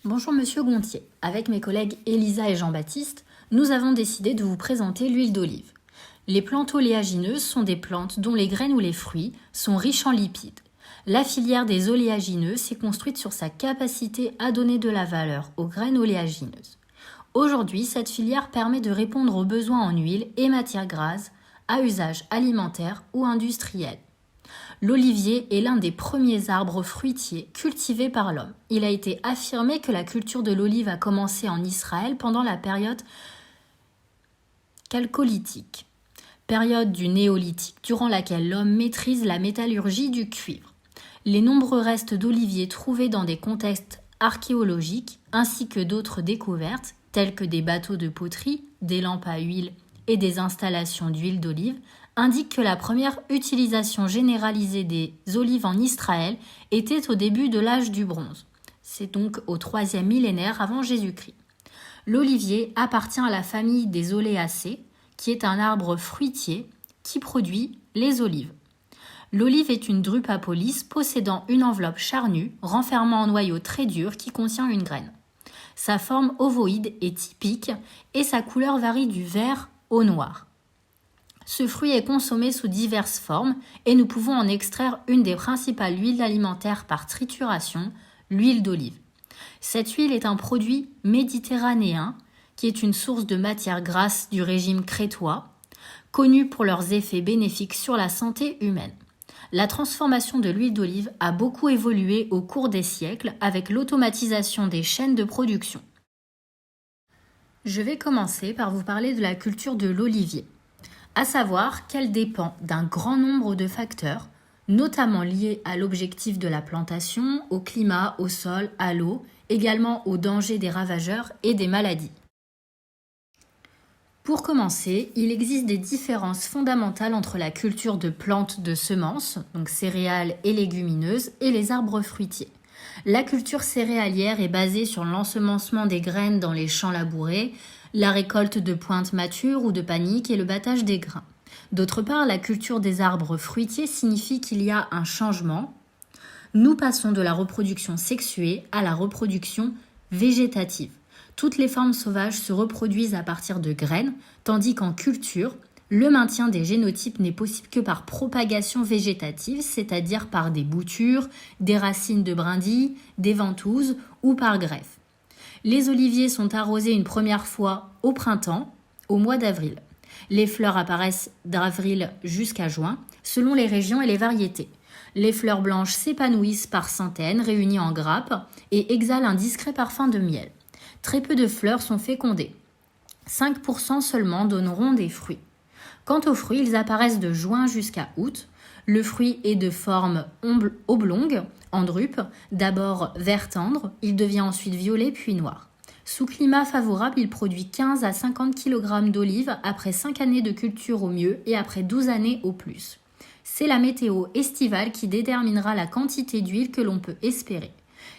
Bonjour Monsieur Gontier. Avec mes collègues Elisa et Jean-Baptiste, nous avons décidé de vous présenter l'huile d'olive. Les plantes oléagineuses sont des plantes dont les graines ou les fruits sont riches en lipides. La filière des oléagineux s'est construite sur sa capacité à donner de la valeur aux graines oléagineuses. Aujourd'hui, cette filière permet de répondre aux besoins en huile et matières grasses à usage alimentaire ou industriel. L'olivier est l'un des premiers arbres fruitiers cultivés par l'homme. Il a été affirmé que la culture de l'olive a commencé en Israël pendant la période chalcolithique, période du néolithique durant laquelle l'homme maîtrise la métallurgie du cuivre. Les nombreux restes d'oliviers trouvés dans des contextes archéologiques ainsi que d'autres découvertes telles que des bateaux de poterie, des lampes à huile et des installations d'huile d'olive indiquent que la première utilisation généralisée des olives en Israël était au début de l'âge du bronze. C'est donc au 3e millénaire avant Jésus-Christ. L'olivier appartient à la famille des Oléacées, qui est un arbre fruitier qui produit les olives. L'olive est une drupe à police possédant une enveloppe charnue renfermant un noyau très dur qui contient une graine. Sa forme ovoïde est typique et sa couleur varie du vert au noir. Ce fruit est consommé sous diverses formes et nous pouvons en extraire une des principales huiles alimentaires par trituration, l'huile d'olive. Cette huile est un produit méditerranéen qui est une source de matières grasses du régime crétois, connu pour leurs effets bénéfiques sur la santé humaine. La transformation de l'huile d'olive a beaucoup évolué au cours des siècles avec l'automatisation des chaînes de production. Je vais commencer par vous parler de la culture de l'olivier, à savoir qu'elle dépend d'un grand nombre de facteurs, notamment liés à l'objectif de la plantation, au climat, au sol, à l'eau, également aux dangers des ravageurs et des maladies. Pour commencer, il existe des différences fondamentales entre la culture de plantes de semences, donc céréales et légumineuses, et les arbres fruitiers. La culture céréalière est basée sur l'ensemencement des graines dans les champs labourés, la récolte de pointes matures ou de paniques et le battage des grains. D'autre part, la culture des arbres fruitiers signifie qu'il y a un changement. Nous passons de la reproduction sexuée à la reproduction végétative. Toutes les formes sauvages se reproduisent à partir de graines, tandis qu'en culture, le maintien des génotypes n'est possible que par propagation végétative, c'est-à-dire par des boutures, des racines de brindilles, des ventouses ou par greffe. Les oliviers sont arrosés une première fois au printemps, au mois d'avril. Les fleurs apparaissent d'avril jusqu'à juin, selon les régions et les variétés. Les fleurs blanches s'épanouissent par centaines, réunies en grappes, et exhalent un discret parfum de miel. Très peu de fleurs sont fécondées. 5% seulement donneront des fruits. Quant aux fruits, ils apparaissent de juin jusqu'à août. Le fruit est de forme oblongue, en drupe, d'abord vert tendre, il devient ensuite violet puis noir. Sous climat favorable, il produit 15 à 50 kg d'olives après 5 années de culture au mieux et après 12 années au plus. C'est la météo estivale qui déterminera la quantité d'huile que l'on peut espérer.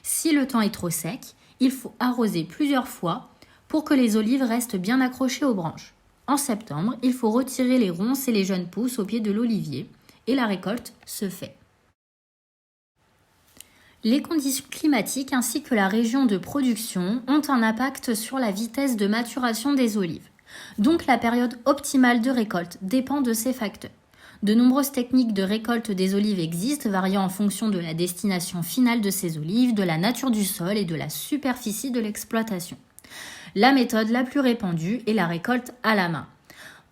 Si le temps est trop sec, il faut arroser plusieurs fois pour que les olives restent bien accrochées aux branches. En septembre, il faut retirer les ronces et les jeunes pousses au pied de l'olivier et la récolte se fait. Les conditions climatiques ainsi que la région de production ont un impact sur la vitesse de maturation des olives. Donc la période optimale de récolte dépend de ces facteurs. De nombreuses techniques de récolte des olives existent, variant en fonction de la destination finale de ces olives, de la nature du sol et de la superficie de l'exploitation. La méthode la plus répandue est la récolte à la main.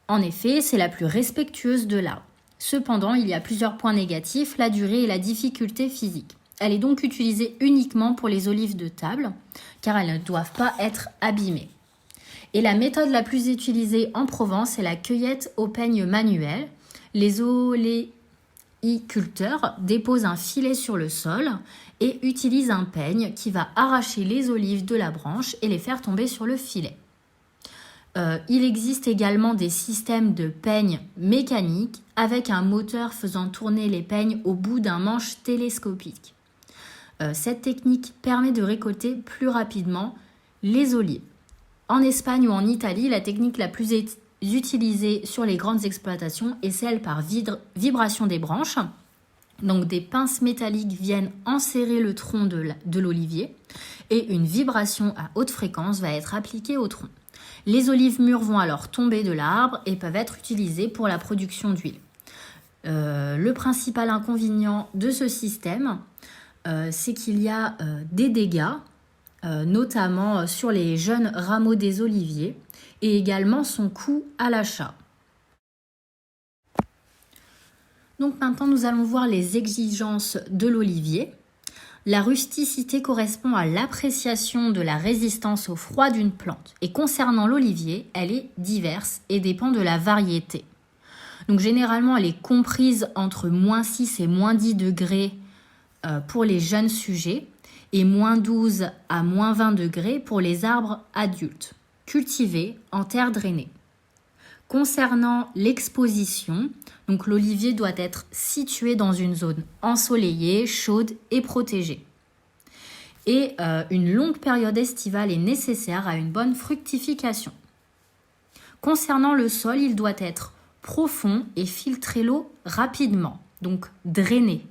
En effet, c'est la plus respectueuse de l'arbre. Cependant, il y a plusieurs points négatifs, la durée et la difficulté physique. Elle est donc utilisée uniquement pour les olives de table, car elles ne doivent pas être abîmées. Et la méthode la plus utilisée en Provence est la cueillette au peigne manuel. Les oléiculteurs déposent un filet sur le sol et utilisent un peigne qui va arracher les olives de la branche et les faire tomber sur le filet. Il existe également des systèmes de peigne mécaniques avec un moteur faisant tourner les peignes au bout d'un manche télescopique. Cette technique permet de récolter plus rapidement les olives. En Espagne ou en Italie, la technique la plus utilisée sur les grandes exploitations est celle par vibration des branches. Donc des pinces métalliques viennent enserrer le tronc de l'olivier et une vibration à haute fréquence va être appliquée au tronc. Les olives mûres vont alors tomber de l'arbre et peuvent être utilisées pour la production d'huile. Le principal inconvénient de ce système, c'est qu'il y a des dégâts, notamment sur les jeunes rameaux des oliviers, et également son coût à l'achat. Donc maintenant, nous allons voir les exigences de l'olivier. La rusticité correspond à l'appréciation de la résistance au froid d'une plante. Et concernant l'olivier, elle est diverse et dépend de la variété. Donc généralement, elle est comprise entre -6 et -10 degrés pour les jeunes sujets et -12 à -20 degrés pour les arbres adultes, cultivés en terre drainée. Concernant l'exposition, donc l'olivier doit être situé dans une zone ensoleillée, chaude et protégée. Et une longue période estivale est nécessaire à une bonne fructification. Concernant le sol, il doit être profond et filtrer l'eau rapidement, donc drainer.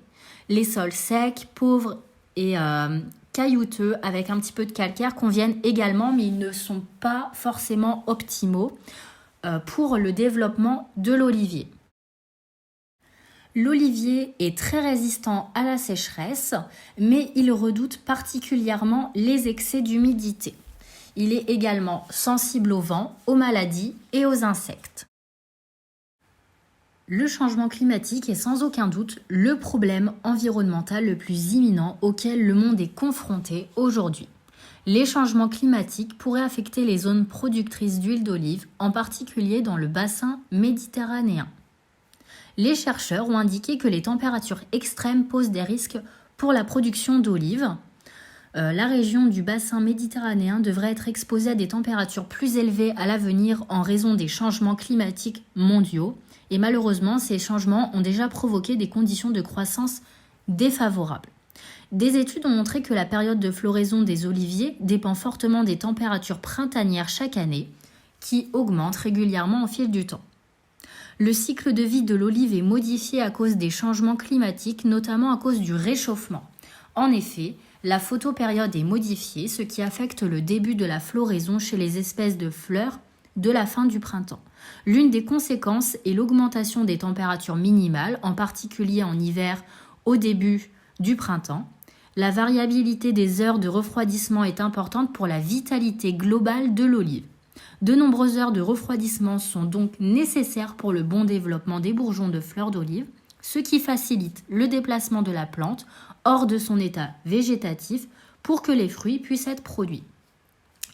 Les sols secs, pauvres et caillouteux avec un petit peu de calcaire conviennent également, mais ils ne sont pas forcément optimaux pour le développement de l'olivier. L'olivier est très résistant à la sécheresse, mais il redoute particulièrement les excès d'humidité. Il est également sensible au vent, aux maladies et aux insectes. Le changement climatique est sans aucun doute le problème environnemental le plus imminent auquel le monde est confronté aujourd'hui. Les changements climatiques pourraient affecter les zones productrices d'huile d'olive, en particulier dans le bassin méditerranéen. Les chercheurs ont indiqué que les températures extrêmes posent des risques pour la production d'olives. La région du bassin méditerranéen devrait être exposée à des températures plus élevées à l'avenir en raison des changements climatiques mondiaux. Et malheureusement, ces changements ont déjà provoqué des conditions de croissance défavorables. Des études ont montré que la période de floraison des oliviers dépend fortement des températures printanières chaque année, qui augmentent régulièrement au fil du temps. Le cycle de vie de l'olive est modifié à cause des changements climatiques, notamment à cause du réchauffement. En effet, la photopériode est modifiée, ce qui affecte le début de la floraison chez les espèces de fleurs de la fin du printemps. L'une des conséquences est l'augmentation des températures minimales, en particulier en hiver au début du printemps. La variabilité des heures de refroidissement est importante pour la vitalité globale de l'olive. De nombreuses heures de refroidissement sont donc nécessaires pour le bon développement des bourgeons de fleurs d'olive, ce qui facilite le déplacement de la plante hors de son état végétatif pour que les fruits puissent être produits.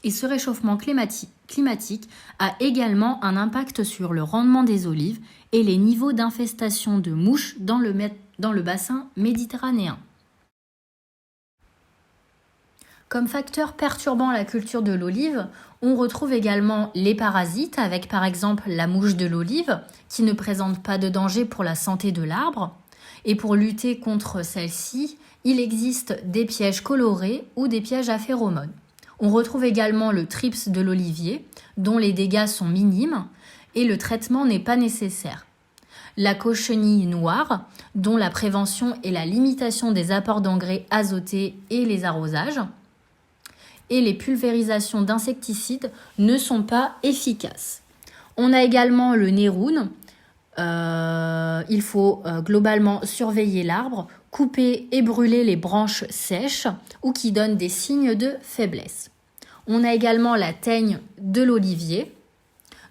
Et ce réchauffement climatique a également un impact sur le rendement des olives et les niveaux d'infestation de mouches dans le bassin méditerranéen. Comme facteur perturbant la culture de l'olive, on retrouve également les parasites avec par exemple la mouche de l'olive qui ne présente pas de danger pour la santé de l'arbre. Et pour lutter contre celle-ci, il existe des pièges colorés ou des pièges à phéromones. On retrouve également le thrips de l'olivier dont les dégâts sont minimes et le traitement n'est pas nécessaire. La cochenille noire dont la prévention est la limitation des apports d'engrais azotés et les arrosages. Et les pulvérisations d'insecticides ne sont pas efficaces. On a également le néroun. Il faut globalement surveiller l'arbre, couper et brûler les branches sèches ou qui donnent des signes de faiblesse. On a également la teigne de l'olivier,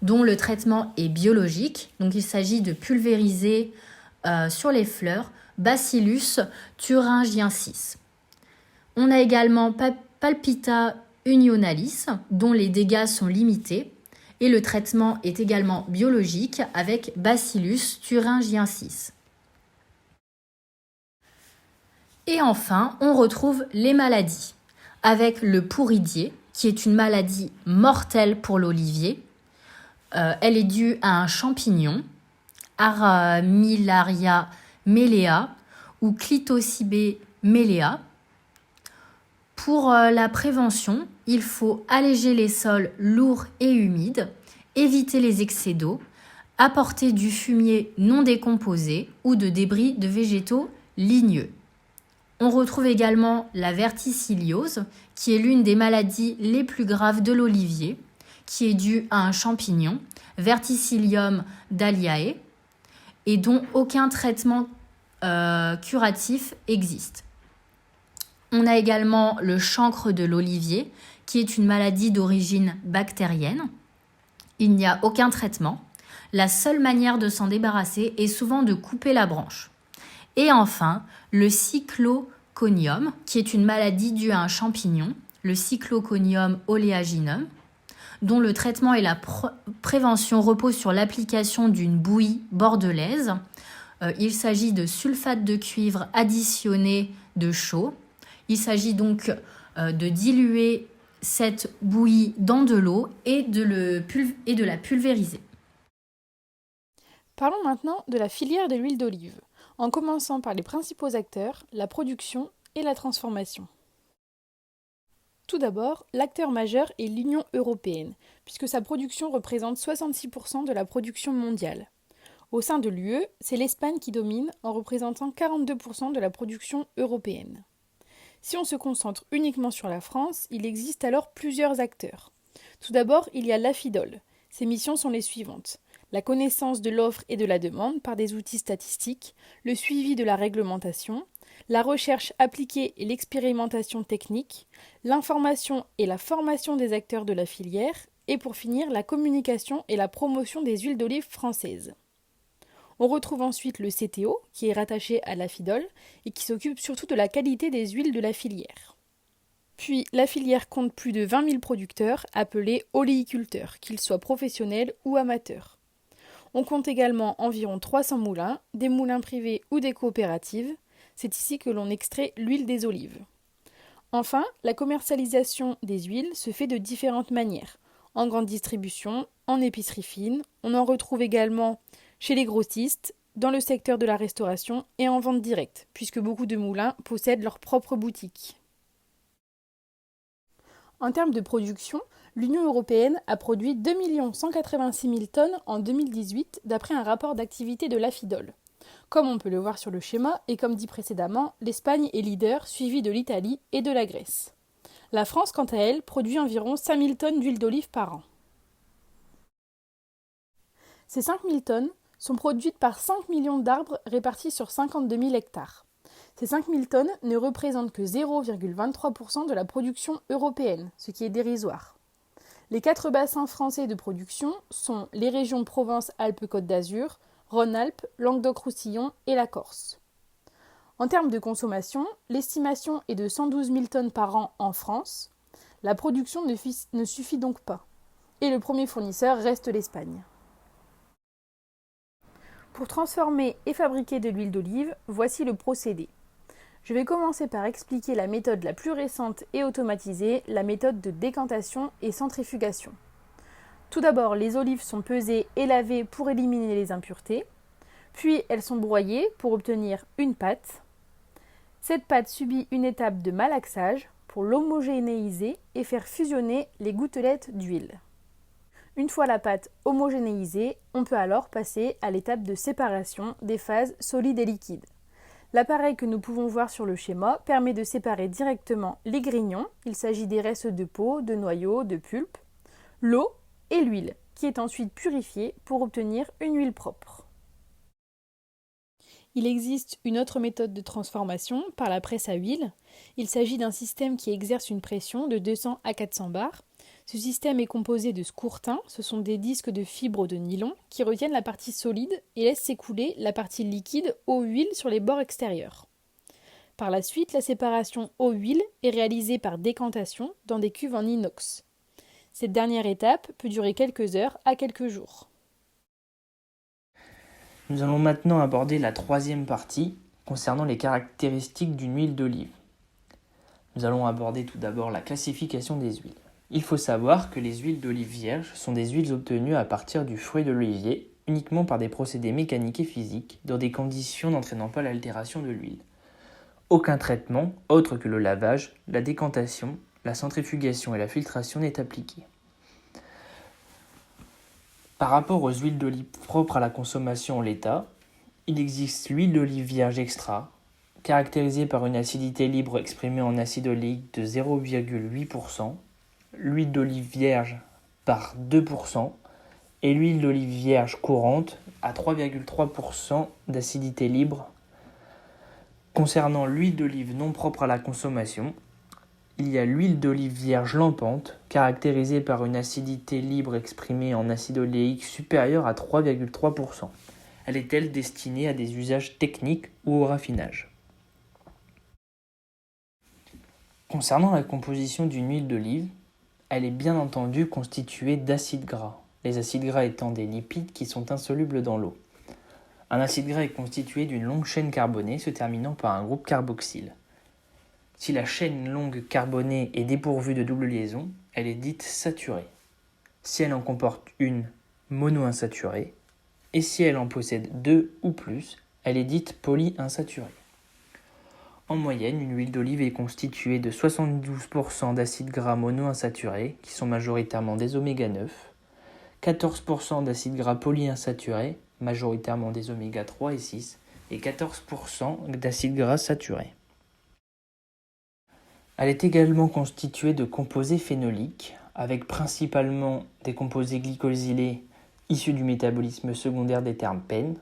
dont le traitement est biologique. Donc il s'agit de pulvériser sur les fleurs Bacillus thuringiensis. On a également Palpita unionalis, dont les dégâts sont limités, et le traitement est également biologique avec Bacillus thuringiensis. Et enfin, on retrouve les maladies, avec le pourridier, qui est une maladie mortelle pour l'olivier. Elle est due à un champignon, Armillaria mellea ou Clitocybé mellea. Pour la prévention, il faut alléger les sols lourds et humides, éviter les excès d'eau, apporter du fumier non décomposé ou de débris de végétaux ligneux. On retrouve également la verticilliose, qui est l'une des maladies les plus graves de l'olivier, qui est due à un champignon, Verticillium dahliae, et dont aucun traitement curatif existe. On a également le chancre de l'olivier, qui est une maladie d'origine bactérienne. Il n'y a aucun traitement. La seule manière de s'en débarrasser est souvent de couper la branche. Et enfin, le cycloconium, qui est une maladie due à un champignon, le Cycloconium oleaginum, dont le traitement et la prévention reposent sur l'application d'une bouillie bordelaise. Il s'agit de sulfate de cuivre additionné de chaux. Il s'agit donc de diluer cette bouillie dans de l'eau et de la pulvériser. Parlons maintenant de la filière de l'huile d'olive, en commençant par les principaux acteurs, la production et la transformation. Tout d'abord, l'acteur majeur est l'Union européenne, puisque sa production représente 66% de la production mondiale. Au sein de l'UE, c'est l'Espagne qui domine en représentant 42% de la production européenne. Si on se concentre uniquement sur la France, il existe alors plusieurs acteurs. Tout d'abord, il y a l'AFIDOL. Ses missions sont les suivantes. La connaissance de l'offre et de la demande par des outils statistiques, le suivi de la réglementation, la recherche appliquée et l'expérimentation technique, l'information et la formation des acteurs de la filière, et pour finir, la communication et la promotion des huiles d'olive françaises. On retrouve ensuite le CTO, qui est rattaché à l'AFIDOL et qui s'occupe surtout de la qualité des huiles de la filière. Puis, la filière compte plus de 20 000 producteurs appelés oléiculteurs, qu'ils soient professionnels ou amateurs. On compte également environ 300 moulins, des moulins privés ou des coopératives. C'est ici que l'on extrait l'huile des olives. Enfin, la commercialisation des huiles se fait de différentes manières. En grande distribution, en épicerie fine, on en retrouve également chez les grossistes, dans le secteur de la restauration et en vente directe, puisque beaucoup de moulins possèdent leur propre boutique. En termes de production, l'Union européenne a produit 2 186 000 tonnes en 2018 d'après un rapport d'activité de l'AFIDOL. Comme on peut le voir sur le schéma, et comme dit précédemment, l'Espagne est leader, suivie de l'Italie et de la Grèce. La France, quant à elle, produit environ 5 000 tonnes d'huile d'olive par an. Ces 5 000 tonnes sont produites par 5 millions d'arbres répartis sur 52 000 hectares. Ces 5 000 tonnes ne représentent que 0,23% de la production européenne, ce qui est dérisoire. Les 4 bassins français de production sont les régions Provence-Alpes-Côte d'Azur, Rhône-Alpes, Languedoc-Roussillon et la Corse. En termes de consommation, l'estimation est de 112 000 tonnes par an en France. La production ne suffit donc pas. Et le premier fournisseur reste l'Espagne. Pour transformer et fabriquer de l'huile d'olive, voici le procédé. Je vais commencer par expliquer la méthode la plus récente et automatisée, la méthode de décantation et centrifugation. Tout d'abord, les olives sont pesées et lavées pour éliminer les impuretés, puis elles sont broyées pour obtenir une pâte. Cette pâte subit une étape de malaxage pour l'homogénéiser et faire fusionner les gouttelettes d'huile. Une fois la pâte homogénéisée, on peut alors passer à l'étape de séparation des phases solides et liquides. L'appareil que nous pouvons voir sur le schéma permet de séparer directement les grignons, il s'agit des restes de peau, de noyaux, de pulpe, l'eau et l'huile, qui est ensuite purifiée pour obtenir une huile propre. Il existe une autre méthode de transformation par la presse à huile. Il s'agit d'un système qui exerce une pression de 200 à 400 bars. Ce système est composé de scourtins, ce sont des disques de fibres de nylon qui retiennent la partie solide et laissent s'écouler la partie liquide eau-huile sur les bords extérieurs. Par la suite, la séparation eau-huile est réalisée par décantation dans des cuves en inox. Cette dernière étape peut durer quelques heures à quelques jours. Nous allons maintenant aborder la troisième partie concernant les caractéristiques d'une huile d'olive. Nous allons aborder tout d'abord la classification des huiles. Il faut savoir que les huiles d'olive vierges sont des huiles obtenues à partir du fruit de l'olivier, uniquement par des procédés mécaniques et physiques, dans des conditions n'entraînant pas l'altération de l'huile. Aucun traitement, autre que le lavage, la décantation, la centrifugation et la filtration n'est appliqué. Par rapport aux huiles d'olive propres à la consommation en l'état, il existe l'huile d'olive vierge extra, caractérisée par une acidité libre exprimée en acide oléique de 0,8%, l'huile d'olive vierge par 2% et l'huile d'olive vierge courante à 3,3% d'acidité libre. Concernant l'huile d'olive non propre à la consommation, il y a l'huile d'olive vierge lampante, caractérisée par une acidité libre exprimée en acide oléique supérieure à 3,3%. Elle est-elle destinée à des usages techniques ou au raffinage? Concernant la composition d'une huile d'olive, elle est bien entendu constituée d'acides gras, les acides gras étant des lipides qui sont insolubles dans l'eau. Un acide gras est constitué d'une longue chaîne carbonée se terminant par un groupe carboxyle. Si la chaîne longue carbonée est dépourvue de double liaison, elle est dite saturée. Si elle en comporte une, monoinsaturée. Et si elle en possède deux ou plus, elle est dite polyinsaturée. En moyenne, une huile d'olive est constituée de 72% d'acides gras monoinsaturés, qui sont majoritairement des oméga 9, 14% d'acides gras polyinsaturés, majoritairement des oméga 3 et 6, et 14% d'acides gras saturés. Elle est également constituée de composés phénoliques, avec principalement des composés glycosylés issus du métabolisme secondaire des terpènes,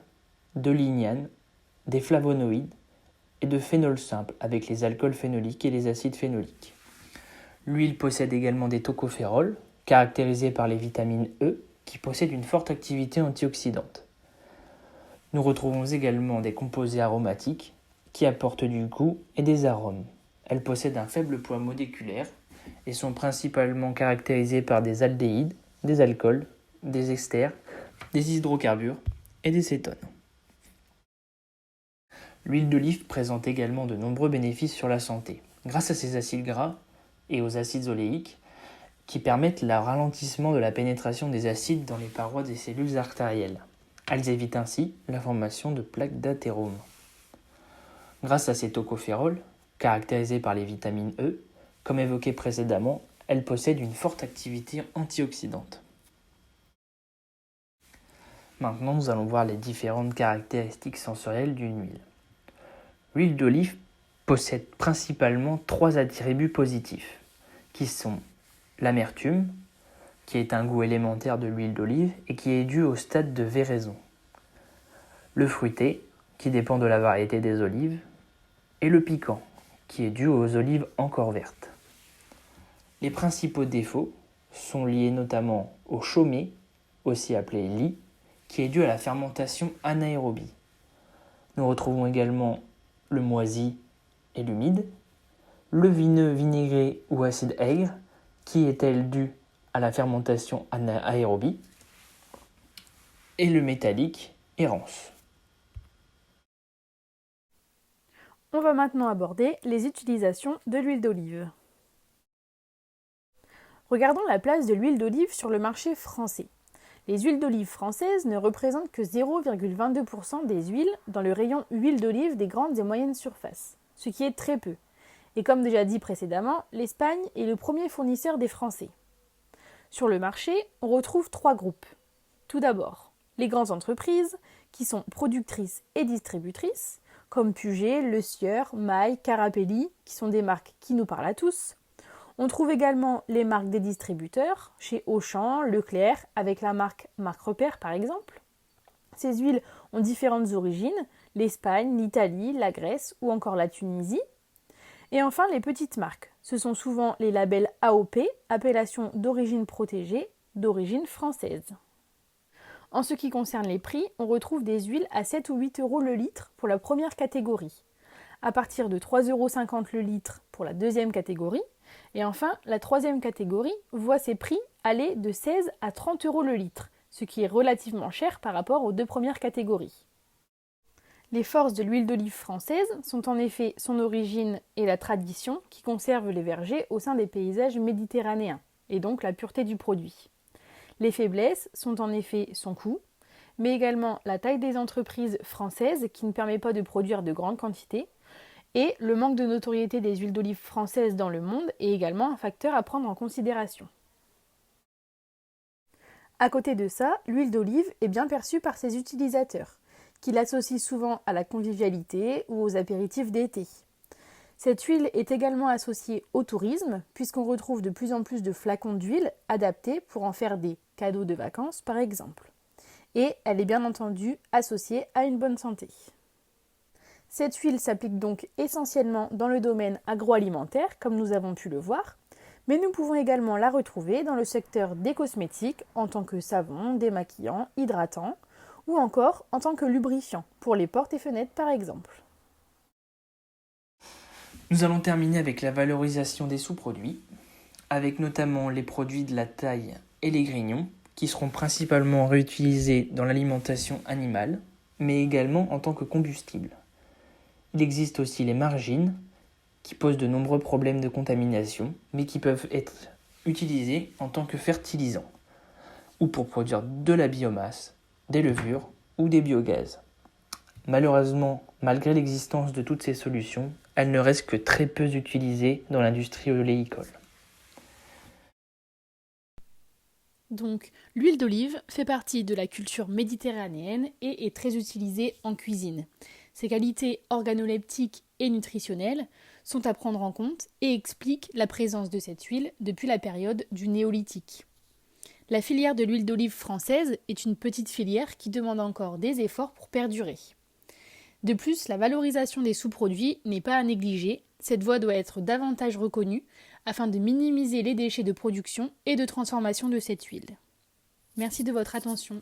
de lignanes, des flavonoïdes et de phénols simples, avec les alcools phénoliques et les acides phénoliques. L'huile possède également des tocophérols, caractérisés par les vitamines E, qui possèdent une forte activité antioxydante. Nous retrouvons également des composés aromatiques, qui apportent du goût et des arômes. Elles possèdent un faible poids moléculaire et sont principalement caractérisées par des aldéhydes, des alcools, des esters, des hydrocarbures et des cétones. L'huile d'olive présente également de nombreux bénéfices sur la santé, grâce à ses acides gras et aux acides oléiques qui permettent le ralentissement de la pénétration des acides dans les parois des cellules artérielles. Elles évitent ainsi la formation de plaques d'athérome. Grâce à ces tocophérols, caractérisés par les vitamines E, comme évoqué précédemment, elles possèdent une forte activité antioxydante. Maintenant, nous allons voir les différentes caractéristiques sensorielles d'une huile. L'huile d'olive possède principalement 3 attributs positifs, qui sont l'amertume, qui est un goût élémentaire de l'huile d'olive et qui est dû au stade de véraison, le fruité, qui dépend de la variété des olives, et le piquant, qui est dû aux olives encore vertes. Les principaux défauts sont liés notamment au chaumet, aussi appelé lye, qui est dû à la fermentation anaérobie. Nous retrouvons également le moisi et l'humide, le vineux vinaigré ou acide aigre, qui est elle dû à la fermentation anaérobie, et le métallique et rance. On va maintenant aborder les utilisations de l'huile d'olive. Regardons la place de l'huile d'olive sur le marché français. Les huiles d'olive françaises ne représentent que 0,22% des huiles dans le rayon huile d'olive des grandes et moyennes surfaces, ce qui est très peu. Et comme déjà dit précédemment, l'Espagne est le premier fournisseur des Français. Sur le marché, on retrouve 3 groupes. Tout d'abord, les grandes entreprises qui sont productrices et distributrices, comme Puget, Le Sieur, Maille, Carapelli, qui sont des marques qui nous parlent à tous. On trouve également les marques des distributeurs, chez Auchan, Leclerc, avec la marque Repère par exemple. Ces huiles ont différentes origines, l'Espagne, l'Italie, la Grèce ou encore la Tunisie. Et enfin les petites marques, ce sont souvent les labels AOP, appellation d'origine protégée, d'origine française. En ce qui concerne les prix, on retrouve des huiles à 7 ou 8 euros le litre pour la première catégorie, à partir de 3,50 euros le litre pour la deuxième catégorie, et enfin la troisième catégorie voit ses prix aller de 16 à 30 euros le litre, ce qui est relativement cher par rapport aux 2 premières catégories. Les forces de l'huile d'olive française sont en effet son origine et la tradition qui conservent les vergers au sein des paysages méditerranéens, et donc la pureté du produit. Les faiblesses sont en effet son coût, mais également la taille des entreprises françaises qui ne permet pas de produire de grandes quantités, et le manque de notoriété des huiles d'olive françaises dans le monde est également un facteur à prendre en considération. À côté de ça, l'huile d'olive est bien perçue par ses utilisateurs, qu'il associe souvent à la convivialité ou aux apéritifs d'été. Cette huile est également associée au tourisme, puisqu'on retrouve de plus en plus de flacons d'huile adaptés pour en faire des cadeaux de vacances par exemple. Et elle est bien entendu associée à une bonne santé. Cette huile s'applique donc essentiellement dans le domaine agroalimentaire, comme nous avons pu le voir, mais nous pouvons également la retrouver dans le secteur des cosmétiques en tant que savon, démaquillant, hydratant, ou encore en tant que lubrifiant, pour les portes et fenêtres par exemple. Nous allons terminer avec la valorisation des sous-produits, avec notamment les produits de la taille et les grignons, qui seront principalement réutilisés dans l'alimentation animale, mais également en tant que combustible. Il existe aussi les margines, qui posent de nombreux problèmes de contamination, mais qui peuvent être utilisés en tant que fertilisants, ou pour produire de la biomasse, des levures ou des biogaz. Malheureusement, malgré l'existence de toutes ces solutions, elles ne restent que très peu utilisées dans l'industrie oléicole. Donc, l'huile d'olive fait partie de la culture méditerranéenne et est très utilisée en cuisine. Ses qualités organoleptiques et nutritionnelles sont à prendre en compte et expliquent la présence de cette huile depuis la période du néolithique. La filière de l'huile d'olive française est une petite filière qui demande encore des efforts pour perdurer. De plus, la valorisation des sous-produits n'est pas à négliger, cette voie doit être davantage reconnue afin de minimiser les déchets de production et de transformation de cette huile. Merci de votre attention.